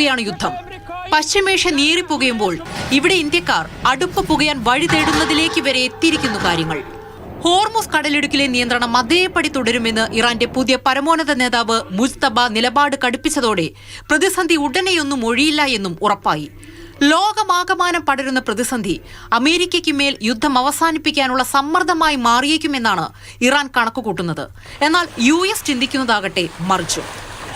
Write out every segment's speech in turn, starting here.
തുടരുകയാണ് യുദ്ധം. പശ്ചിമേഷ്യ നീറിപ്പുകയുമ്പോൾ ഇവിടെ ഇന്ത്യക്കാർ അടുപ്പ് പുകയാൻ വഴി തേടുന്നതിലേക്ക് വരെ എത്തിയിരിക്കുന്നു കാര്യങ്ങൾ. ഹോർമുസ് കടലിടുക്കിലെ നിയന്ത്രണം അതേപടി തുടരുമെന്ന് ഇറാന്റെ പുതിയ പരമോന്നത നേതാവ് മുജ്തബ നിലപാട് കടുപ്പിച്ചതോടെ പ്രതിസന്ധി ഉടനെയൊന്നും ഒഴിയില്ല എന്നും ഉറപ്പായി. ലോകമാകമാനം പടരുന്ന പ്രതിസന്ധി അമേരിക്കയ്ക്ക് മേൽ യുദ്ധം അവസാനിപ്പിക്കാനുള്ള സമ്മർദ്ദമായി മാറിയേക്കുമെന്നാണ് ഇറാൻ കണക്കുകൂട്ടുന്നത്. എന്നാൽ US ചിന്തിക്കുന്നതാകട്ടെ മറിച്ചു.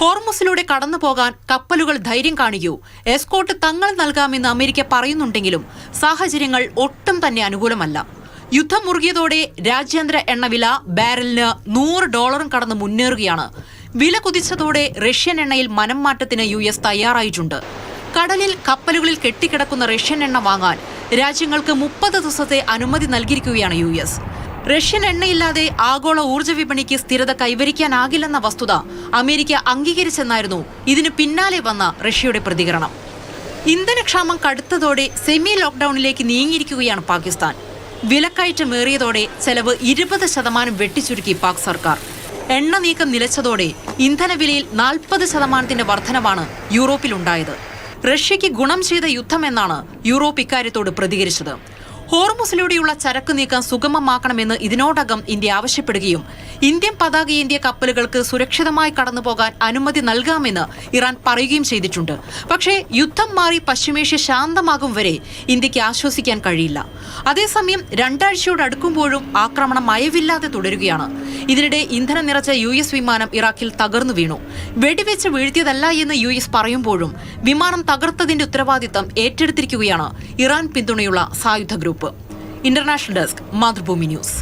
ഹോർമുസിലൂടെ കടന്നുപോകാൻ കപ്പലുകൾ ധൈര്യം കാണിക്കൂ, എസ്കോർട്ട് തങ്ങൾ നൽകാമെന്ന് അമേരിക്ക പറയുന്നുണ്ടെങ്കിലും സാഹചര്യങ്ങൾ ഒട്ടും തന്നെ അനുകൂലമല്ല. യുദ്ധം മുറുകിയതോടെ രാജ്യാന്തര എണ്ണവില ബാരലിന് $100 കടന്ന് മുന്നേറുകയാണ്. വില കുതിച്ചതോടെ റഷ്യൻ എണ്ണയിൽ മനം മാറ്റത്തിന് US തയ്യാറായിട്ടുണ്ട്. കടലിൽ കപ്പലുകളിൽ കെട്ടിക്കിടക്കുന്ന റഷ്യൻ എണ്ണ വാങ്ങാൻ രാജ്യങ്ങൾക്ക് 30 ദിവസത്തെ അനുമതി നൽകിയിരിക്കുകയാണ് US. റഷ്യൻ എണ്ണയില്ലാതെ ആഗോള ഊർജ്ജ വിപണിക്ക് സ്ഥിരത കൈവരിക്കാനാകില്ലെന്ന വസ്തുത അമേരിക്ക അംഗീകരിച്ചെന്നായിരുന്നു ഇതിന് പിന്നാലെ വന്ന റഷ്യയുടെ പ്രതികരണം. ഇന്ധനക്ഷാമം കടുത്തതോടെ സെമി ലോക്ക്ഡൌണിലേക്ക് നീങ്ങിയിരിക്കുകയാണ് പാകിസ്ഥാൻ. വിലക്കയറ്റമേറിയതോടെ ചെലവ് 20% വെട്ടിച്ചുരുക്കി പാക് സർക്കാർ. എണ്ണ നീക്കം നിലച്ചതോടെ ഇന്ധനവിലയിൽ 40% വർധനവാണ് യൂറോപ്പിലുണ്ടായത്. റഷ്യയ്ക്ക് ഗുണം ചെയ്ത യുദ്ധമെന്നാണ് യൂറോപ്പ് ഇക്കാര്യത്തോട് പ്രതികരിച്ചത്. ഹോർമുസിലൂടെയുള്ള ചരക്ക് നീക്കം സുഗമമാക്കണമെന്ന് ഇതിനോടകം ഇന്ത്യ ആവശ്യപ്പെടുകയും ഇന്ത്യൻ പതാകയേന്തിയ കപ്പലുകൾക്ക് സുരക്ഷിതമായി കടന്നുപോകാൻ അനുമതി നൽകാമെന്ന് ഇറാൻ പറയുകയും ചെയ്തിട്ടുണ്ട്. പക്ഷേ യുദ്ധം മാറി പശ്ചിമേഷ്യ ശാന്തമാകും വരെ ഇന്ത്യക്ക് ആശ്വസിക്കാൻ കഴിയില്ല. അതേസമയം 2 ആഴ്ചയോടടുക്കുമ്പോഴും ആക്രമണം അയവില്ലാതെ തുടരുകയാണ്. ഇതിനിടെ ഇന്ധനം നിറച്ച US വിമാനം ഇറാഖിൽ തകർന്നു വീണു. വെടിവെച്ച് വീഴ്ത്തിയതല്ല എന്ന് US പറയുമ്പോഴും വിമാനം തകർത്തതിന്റെ ഉത്തരവാദിത്തം ഏറ്റെടുത്തിരിക്കുകയാണ് ഇറാൻ പിന്തുണയുള്ള സായുധ group. International desk, Mathrubhumi news.